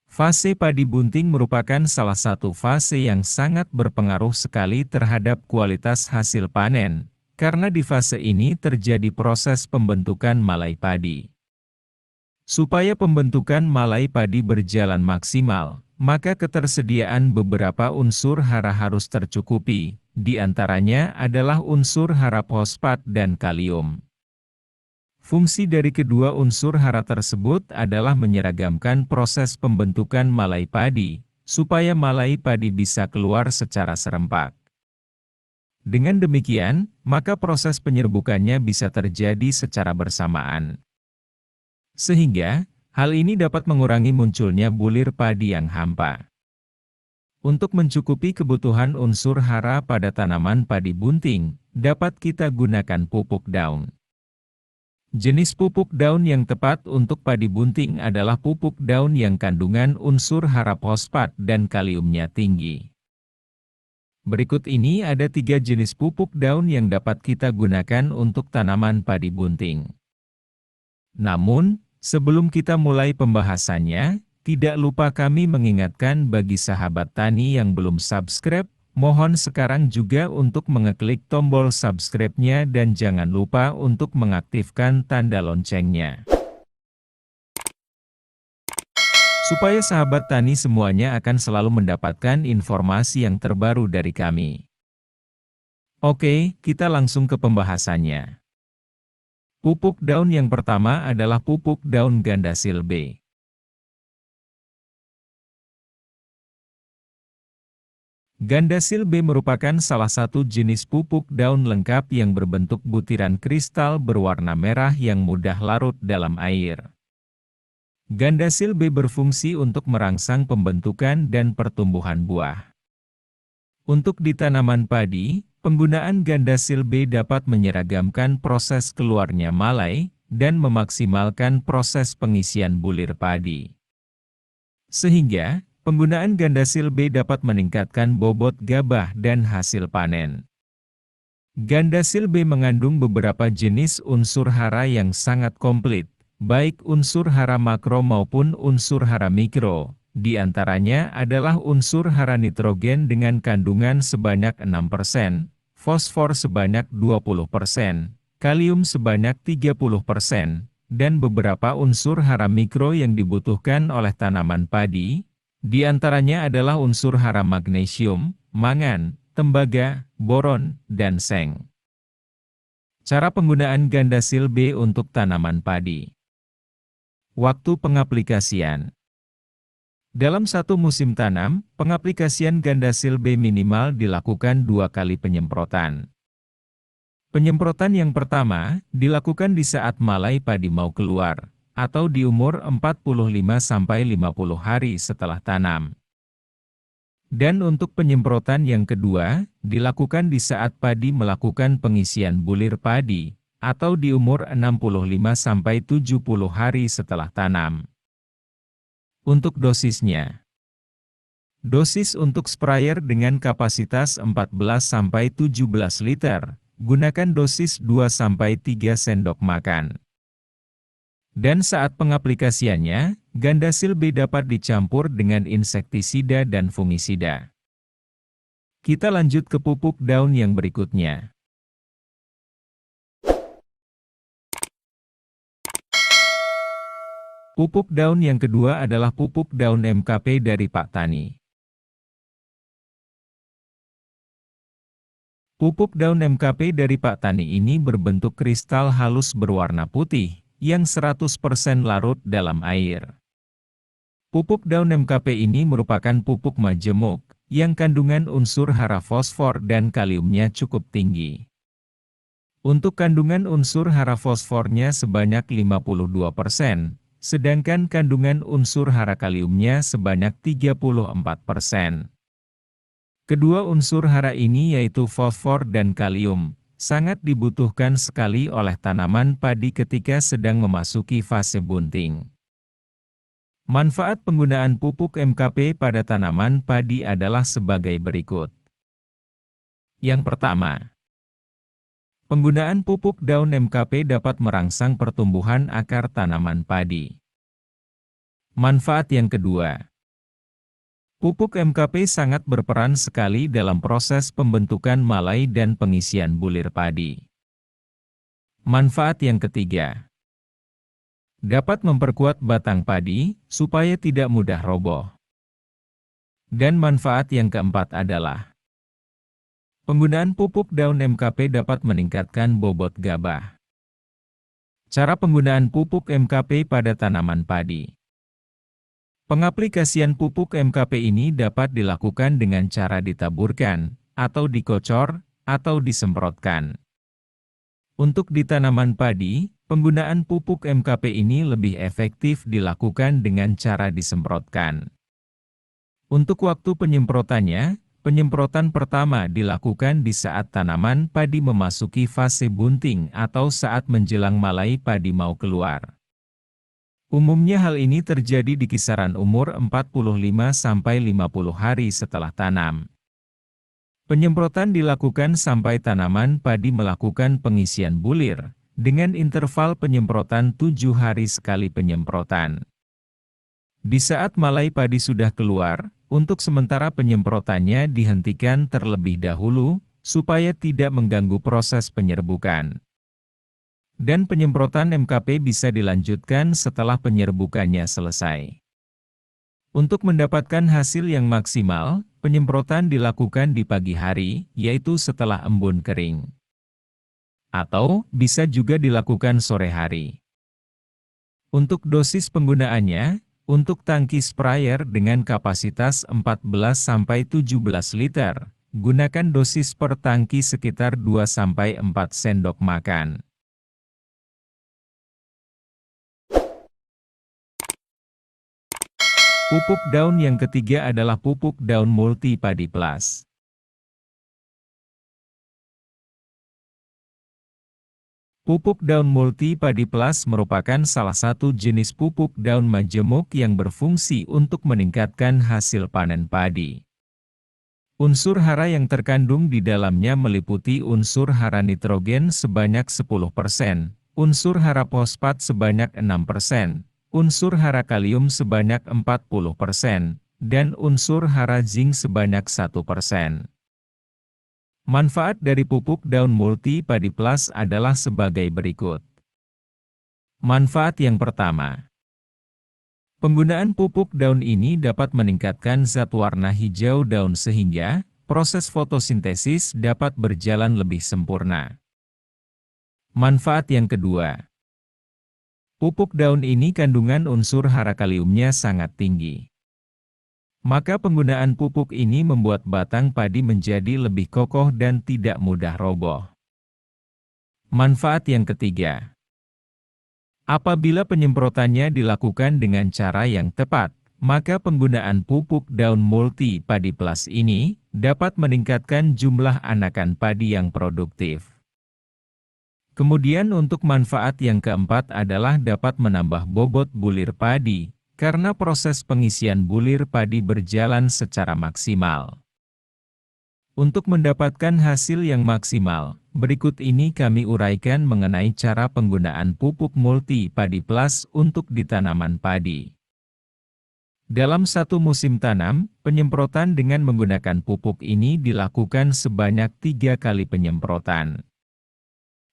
Fase padi bunting merupakan salah satu fase yang sangat berpengaruh sekali terhadap kualitas hasil panen, karena di fase ini terjadi proses pembentukan malai padi. Supaya pembentukan malai padi berjalan maksimal, maka ketersediaan beberapa unsur hara harus tercukupi, di antaranya adalah unsur hara fosfat dan kalium. Fungsi dari kedua unsur hara tersebut adalah menyeragamkan proses pembentukan malai padi, supaya malai padi bisa keluar secara serempak. Dengan demikian, maka proses penyerbukannya bisa terjadi secara bersamaan. Sehingga, hal ini dapat mengurangi munculnya bulir padi yang hampa. Untuk mencukupi kebutuhan unsur hara pada tanaman padi bunting, dapat kita gunakan pupuk daun. Jenis pupuk daun yang tepat untuk padi bunting adalah pupuk daun yang kandungan unsur hara fosfat dan kaliumnya tinggi. Berikut ini ada 3 jenis pupuk daun yang dapat kita gunakan untuk tanaman padi bunting. Namun, sebelum kita mulai pembahasannya, tidak lupa kami mengingatkan bagi sahabat tani yang belum subscribe, mohon sekarang juga untuk mengeklik tombol subscribe-nya dan jangan lupa untuk mengaktifkan tanda loncengnya. Supaya sahabat tani semuanya akan selalu mendapatkan informasi yang terbaru dari kami. Oke, kita langsung ke pembahasannya. Pupuk daun yang pertama adalah pupuk daun Gandasil B. Gandasil B merupakan salah satu jenis pupuk daun lengkap yang berbentuk butiran kristal berwarna merah yang mudah larut dalam air. Gandasil B berfungsi untuk merangsang pembentukan dan pertumbuhan buah. Untuk di tanaman padi, penggunaan Gandasil B dapat menyeragamkan proses keluarnya malai dan memaksimalkan proses pengisian bulir padi. Sehingga, penggunaan Gandasil B dapat meningkatkan bobot gabah dan hasil panen. Gandasil B mengandung beberapa jenis unsur hara yang sangat komplit, baik unsur hara makro maupun unsur hara mikro. Di antaranya adalah unsur hara nitrogen dengan kandungan sebanyak 6%, fosfor sebanyak 20%, kalium sebanyak 30%, dan beberapa unsur hara mikro yang dibutuhkan oleh tanaman padi. Di antaranya adalah unsur hara magnesium, mangan, tembaga, boron, dan seng. Cara penggunaan Gandasil B untuk tanaman padi. Waktu pengaplikasian. Dalam satu musim tanam, pengaplikasian Gandasil B minimal dilakukan 2 kali penyemprotan. Penyemprotan yang pertama, dilakukan di saat malai padi mau keluar, atau di umur 45-50 hari setelah tanam. Dan untuk penyemprotan yang kedua, dilakukan di saat padi melakukan pengisian bulir padi, atau di umur 65-70 hari setelah tanam. Untuk dosisnya. Dosis untuk sprayer dengan kapasitas 14-17 liter, gunakan dosis 2-3 sendok makan. Dan saat pengaplikasiannya, Gandasil B dapat dicampur dengan insektisida dan fungisida. Kita lanjut ke pupuk daun yang berikutnya. Pupuk daun yang kedua adalah pupuk daun MKP dari Pak Tani. Pupuk daun MKP dari Pak Tani ini berbentuk kristal halus berwarna putih, yang 100% larut dalam air. Pupuk daun MKP ini merupakan pupuk majemuk, yang kandungan unsur hara fosfor dan kaliumnya cukup tinggi. Untuk kandungan unsur hara fosfornya sebanyak 52%, sedangkan kandungan unsur hara kaliumnya sebanyak 34%. Kedua unsur hara ini yaitu fosfor dan kalium, sangat dibutuhkan sekali oleh tanaman padi ketika sedang memasuki fase bunting. Manfaat penggunaan pupuk MKP pada tanaman padi adalah sebagai berikut. Yang pertama, penggunaan pupuk daun MKP dapat merangsang pertumbuhan akar tanaman padi. Manfaat yang kedua, Pupuk MKP sangat berperan sekali dalam proses pembentukan malai dan pengisian bulir padi. Manfaat yang ketiga, dapat memperkuat batang padi supaya tidak mudah roboh. Dan manfaat yang keempat adalah penggunaan pupuk daun MKP dapat meningkatkan bobot gabah. Cara penggunaan pupuk MKP pada tanaman padi. Pengaplikasian pupuk MKP ini dapat dilakukan dengan cara ditaburkan, atau dikocor, atau disemprotkan. Untuk di tanaman padi, penggunaan pupuk MKP ini lebih efektif dilakukan dengan cara disemprotkan. Untuk waktu penyemprotannya, penyemprotan pertama dilakukan di saat tanaman padi memasuki fase bunting atau saat menjelang malai padi mau keluar. Umumnya hal ini terjadi di kisaran umur 45-50 hari setelah tanam. Penyemprotan dilakukan sampai tanaman padi melakukan pengisian bulir, dengan interval penyemprotan 7 hari sekali penyemprotan. Di saat malai padi sudah keluar, untuk sementara penyemprotannya dihentikan terlebih dahulu, supaya tidak mengganggu proses penyerbukan. Dan penyemprotan MKP bisa dilanjutkan setelah penyerbukannya selesai. Untuk mendapatkan hasil yang maksimal, penyemprotan dilakukan di pagi hari, yaitu setelah embun kering. Atau, bisa juga dilakukan sore hari. Untuk dosis penggunaannya, untuk tangki sprayer dengan kapasitas 14-17 liter, gunakan dosis per tangki sekitar 2-4 sendok makan. Pupuk daun yang ketiga adalah pupuk daun multi padi plus. Pupuk daun multi padi plus merupakan salah satu jenis pupuk daun majemuk yang berfungsi untuk meningkatkan hasil panen padi. Unsur hara yang terkandung di dalamnya meliputi unsur hara nitrogen sebanyak 10%, unsur hara fosfat sebanyak 6%, unsur hara kalium sebanyak 40%, dan unsur hara zinc sebanyak 1%. Manfaat dari pupuk daun multi padi plus adalah sebagai berikut. Manfaat yang pertama, penggunaan pupuk daun ini dapat meningkatkan zat warna hijau daun sehingga proses fotosintesis dapat berjalan lebih sempurna. Manfaat yang kedua, pupuk daun ini kandungan unsur hara kaliumnya sangat tinggi. Maka penggunaan pupuk ini membuat batang padi menjadi lebih kokoh dan tidak mudah roboh. Manfaat yang ketiga, apabila penyemprotannya dilakukan dengan cara yang tepat, maka penggunaan pupuk daun multi padi plus ini dapat meningkatkan jumlah anakan padi yang produktif. Kemudian untuk manfaat yang keempat adalah dapat menambah bobot bulir padi, karena proses pengisian bulir padi berjalan secara maksimal. Untuk mendapatkan hasil yang maksimal, berikut ini kami uraikan mengenai cara penggunaan pupuk multi padi plus untuk di tanaman padi. Dalam satu musim tanam, penyemprotan dengan menggunakan pupuk ini dilakukan sebanyak 3 kali penyemprotan.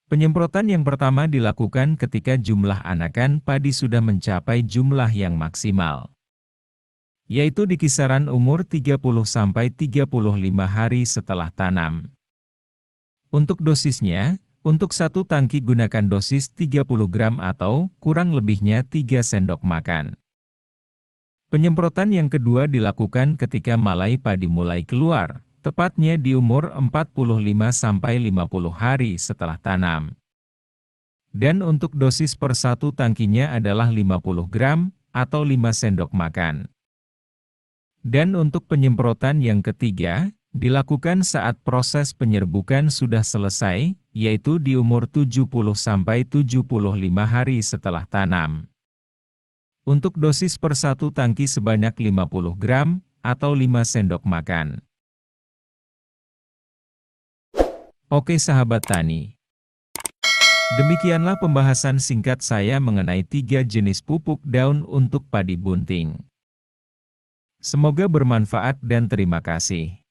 Penyemprotan yang pertama dilakukan ketika jumlah anakan padi sudah mencapai jumlah yang maksimal, yaitu di kisaran umur 30-35 hari setelah tanam. Untuk dosisnya, untuk satu tangki gunakan dosis 30 gram atau kurang lebihnya 3 sendok makan. Penyemprotan yang kedua dilakukan ketika malai padi mulai keluar, tepatnya di umur 45-50 hari setelah tanam. Dan untuk dosis per satu tangkinya adalah 50 gram atau 5 sendok makan. Dan untuk penyemprotan yang ketiga, dilakukan saat proses penyerbukan sudah selesai, yaitu di umur 70-75 hari setelah tanam. Untuk dosis per satu tangki sebanyak 50 gram atau 5 sendok makan. Oke sahabat tani, demikianlah pembahasan singkat saya mengenai 3 jenis pupuk daun untuk padi bunting. Semoga bermanfaat dan terima kasih.